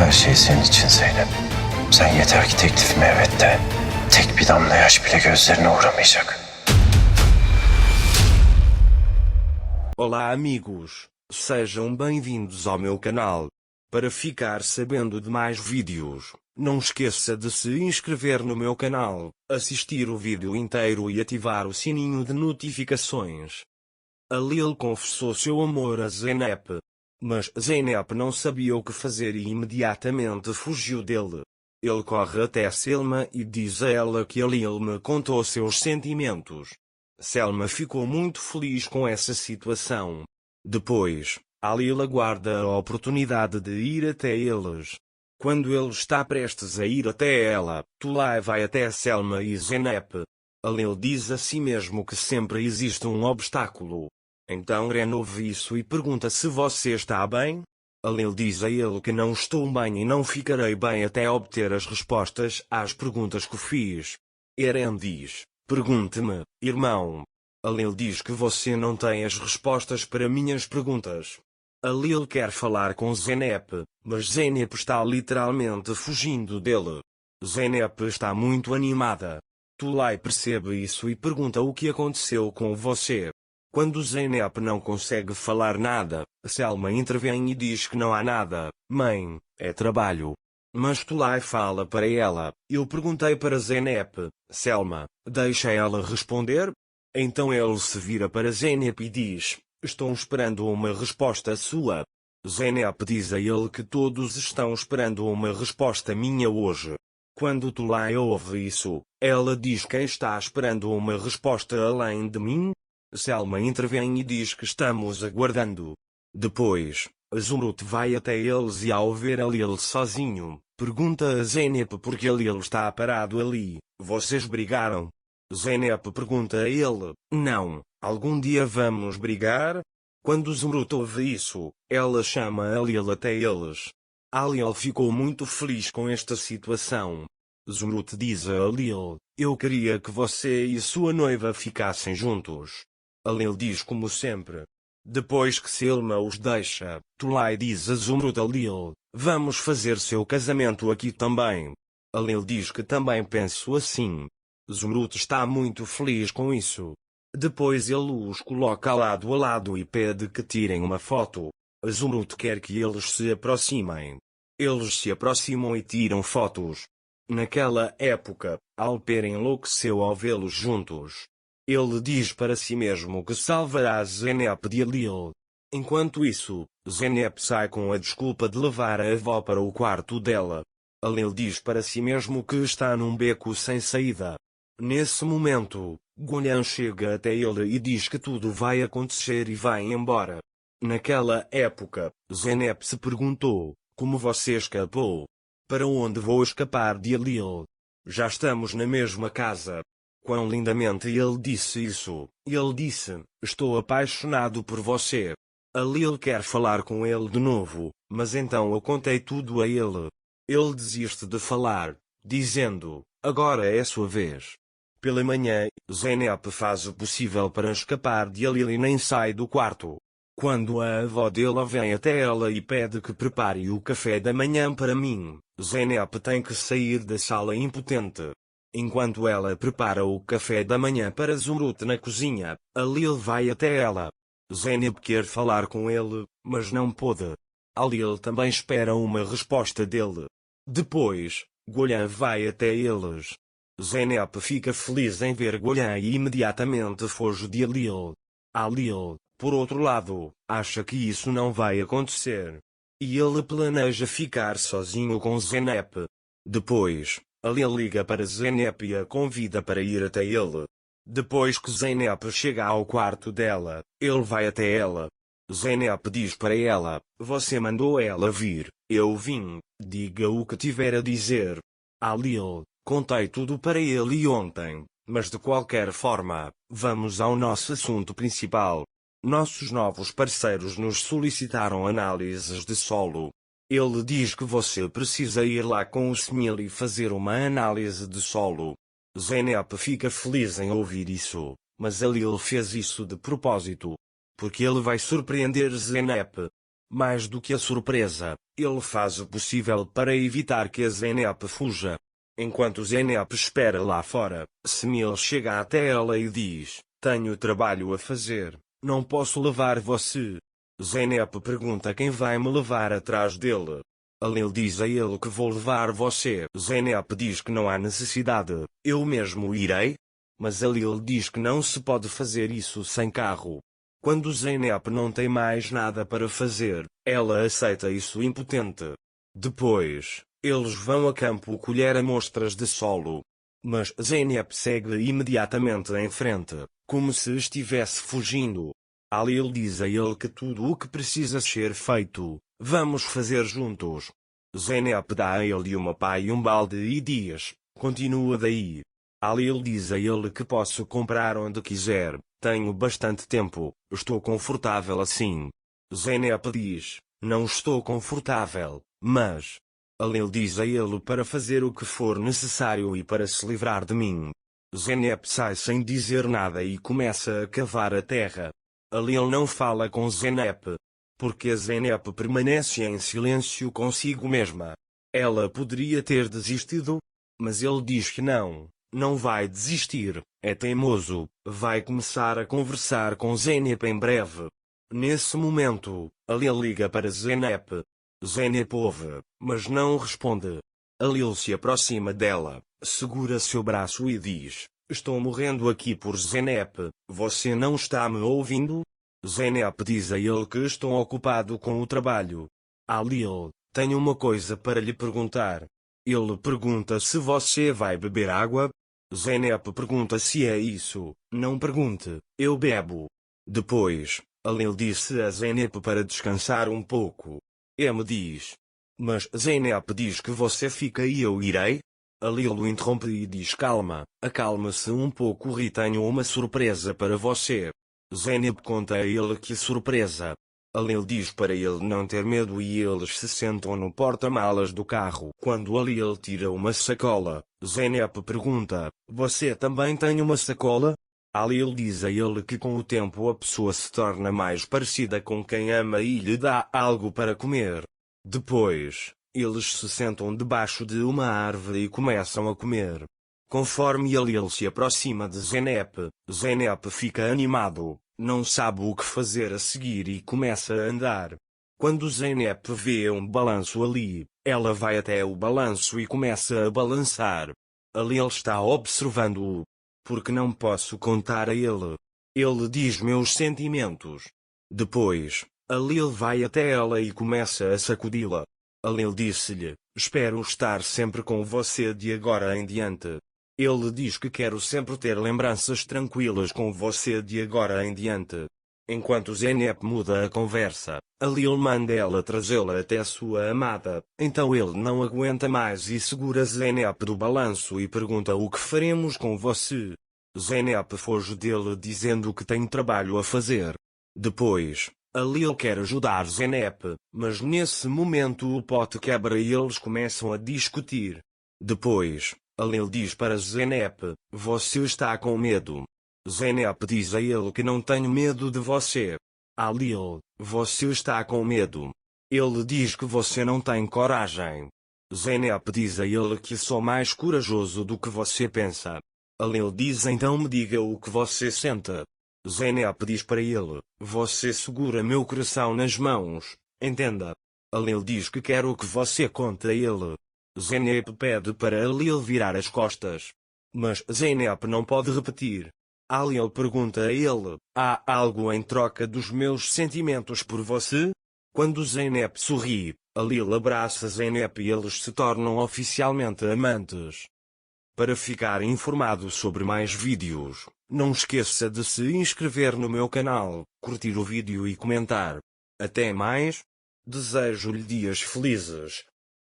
Her şey senin için Zeynep. Sen yeter ki teklifime evet de. Tek bir damla yaş bile gözlerine uğramayacak. Olá amigos, sejam bem-vindos ao meu canal. Para ficar sabendo de mais vídeos, não esqueça de se inscrever no meu canal, assistir o vídeo inteiro e ativar o sininho de notificações. A Lil confessou seu amor a Zeynep, mas Zeynep não sabia o que fazer e imediatamente fugiu dele. Ele corre até Selma e diz a ela que a Lil me contou seus sentimentos. Selma ficou muito feliz com essa situação. Depois, a Lil aguarda a oportunidade de ir até eles. Quando ele está prestes a ir até ela, Tulay vai até Selma e Zeynep. A Lil diz a si mesmo que sempre existe um obstáculo. Então Ren ouve isso e pergunta se você está bem? A Lil diz a ele que não estou bem e não ficarei bem até obter as respostas às perguntas que fiz. Eren diz: pergunte-me, irmão. A Lil diz que você não tem as respostas para minhas perguntas. A Lil quer falar com Zeynep, mas Zeynep está literalmente fugindo dele. Zeynep está muito animada. Tulay percebe isso e pergunta o que aconteceu com você. Quando Zeynep não consegue falar nada, Selma intervém e diz que não há nada, mãe, é trabalho. Mas Tulay fala para ela: eu perguntei para Zeynep, Selma, deixa ela responder? Então ele se vira para Zeynep e diz: estou esperando uma resposta sua. Zeynep diz a ele que todos estão esperando uma resposta minha hoje. Quando Tulay ouve isso, ela diz: quem está esperando uma resposta além de mim? Selma intervém e diz que estamos aguardando. Depois, Zumrude vai até eles e ao ver a Lil sozinho, pergunta a Zeynep por que Lil está parado ali. Vocês brigaram? Zeynep pergunta a ele: não, algum dia vamos brigar? Quando Zumrude ouve isso, ela chama a Lil até eles. A Lil ficou muito feliz com esta situação. Zumrude diz a Lil: eu queria que você e sua noiva ficassem juntos. A Lil diz como sempre. Depois que Selma os deixa, Tulay diz a Zumrude a Lil: vamos fazer seu casamento aqui também. A Lil diz que também penso assim. Zumrude está muito feliz com isso. Depois ele os coloca lado a lado e pede que tirem uma foto. A Zumrude quer que eles se aproximem. Eles se aproximam e tiram fotos. Naquela época, Alper enlouqueceu ao vê-los juntos. Ele diz para si mesmo que salvará Zeynep de Lil. Enquanto isso, Zeynep sai com a desculpa de levar a avó para o quarto dela. A Lil diz para si mesmo que está num beco sem saída. Nesse momento, Gullian chega até ele e diz que tudo vai acontecer e vai embora. Naquela época, Zeynep se perguntou: como você escapou? Para onde vou escapar de Lil? Já estamos na mesma casa. Quão lindamente ele disse isso. Ele disse: estou apaixonado por você. A Lil quer falar com ele de novo, mas então eu contei tudo a ele. Ele desiste de falar, dizendo: agora é sua vez. Pela manhã, Zeynep faz o possível para escapar de Lil e nem sai do quarto. Quando a avó dela vem até ela e pede que prepare o café da manhã para mim, Zeynep tem que sair da sala impotente. Enquanto ela prepara o café da manhã para Zumrude na cozinha, a Lil vai até ela. Zeynep quer falar com ele, mas não pôde. A Lil também espera uma resposta dele. Depois, Gullian vai até eles. Zeynep fica feliz em ver Gullian e imediatamente foge de Lil. A Lil, por outro lado, acha que isso não vai acontecer. E ele planeja ficar sozinho com Zeynep. Depois, a Lil liga para Zeynep e a convida para ir até ele. Depois que Zeynep chega ao quarto dela, ele vai até ela. Zeynep diz para ela: você mandou ela vir, eu vim, diga o que tiver a dizer. A Lil: contei tudo para ele ontem, mas de qualquer forma, vamos ao nosso assunto principal. Nossos novos parceiros nos solicitaram análises de solo. Ele diz que você precisa ir lá com o Smil e fazer uma análise de solo. Zeynep fica feliz em ouvir isso, mas a Lil fez isso de propósito. Porque ele vai surpreender Zeynep. Mais do que a surpresa, ele faz o possível para evitar que a Zeynep fuja. Enquanto Zeynep espera lá fora, Semil chega até ela e diz: "Tenho trabalho a fazer, não posso levar você." Zeynep pergunta quem vai me levar atrás dele. Alil diz a ele que vou levar você. Zeynep diz que não há necessidade, eu mesmo irei. Mas Alil diz que não se pode fazer isso sem carro. Quando Zeynep não tem mais nada para fazer, ela aceita isso impotente. Depois, eles vão a campo colher amostras de solo. Mas Zeynep segue imediatamente em frente, como se estivesse fugindo. Alil diz a ele que tudo o que precisa ser feito, vamos fazer juntos. Zeynep dá a ele uma pá e um balde e diz: "Continua daí." Alil diz a ele que posso comprar onde quiser, tenho bastante tempo, estou confortável assim. Zeynep diz: "Não estou confortável, mas..." Alil diz a ele para fazer o que for necessário e para se livrar de mim. Zeynep sai sem dizer nada e começa a cavar a terra. Alil não fala com Zeynep, porque Zeynep permanece em silêncio consigo mesma. Ela poderia ter desistido, mas ele diz que não. Não vai desistir, é teimoso, vai começar a conversar com Zeynep em breve. Nesse momento, Alil liga para Zeynep. Zeynep ouve, mas não responde. Alil se aproxima dela, segura seu braço e diz: "Estou morrendo aqui por Zeynep, você não está me ouvindo?" Zeynep diz a ele que estou ocupado com o trabalho. Alil, tenho uma coisa para lhe perguntar. Ele pergunta se você vai beber água. Zeynep pergunta se é isso. Não pergunte, eu bebo. Depois, Alil disse a Zeynep para descansar um pouco. M diz: "Mas Zeynep diz que você fica e eu irei?" Alil o interrompe e diz: "Calma, acalme-se um pouco e tenho uma surpresa para você." Zeynep conta a ele que surpresa. Alil diz para ele não ter medo e eles se sentam no porta-malas do carro. Quando Alil tira uma sacola, Zeynep pergunta: "Você também tem uma sacola?" Alil diz a ele que com o tempo a pessoa se torna mais parecida com quem ama e lhe dá algo para comer. Depois, eles se sentam debaixo de uma árvore e começam a comer. Conforme Alil se aproxima de Zeynep, Zeynep fica animado. Não sabe o que fazer a seguir e começa a andar. Quando Zeynep vê um balanço ali, ela vai até o balanço e começa a balançar. Alil está observando-o. Porque não posso contar a ele. Ele diz meus sentimentos. Depois, Alil vai até ela e começa a sacudi-la. Alil disse-lhe: "Espero estar sempre com você de agora em diante." Ele diz que quero sempre ter lembranças tranquilas com você de agora em diante. Enquanto Zeynep muda a conversa, Alil manda ela trazê-la até sua amada. Então ele não aguenta mais e segura Zeynep do balanço e pergunta: "O que faremos com você?" Zeynep foge dele dizendo que tem trabalho a fazer. Depois, Alil quer ajudar Zeynep, mas nesse momento o pote quebra e eles começam a discutir. Depois, Alil diz para Zeynep: "Você está com medo." Zeynep diz a ele que não tenho medo de você. Alil: "Você está com medo." Ele diz que você não tem coragem. Zeynep diz a ele que sou mais corajoso do que você pensa. Alil diz: "Então me diga o que você sente." Zeynep diz para ele: "Você segura meu coração nas mãos, entenda." Alil diz que quero que você conte a ele. Zeynep pede para Alil virar as costas. Mas Zeynep não pode repetir. Alil pergunta a ele: "Há algo em troca dos meus sentimentos por você?" Quando Zeynep sorri, Alil abraça Zeynep e eles se tornam oficialmente amantes. Para ficar informado sobre mais vídeos, não esqueça de se inscrever no meu canal, curtir o vídeo e comentar. Até mais. Desejo-lhe dias felizes.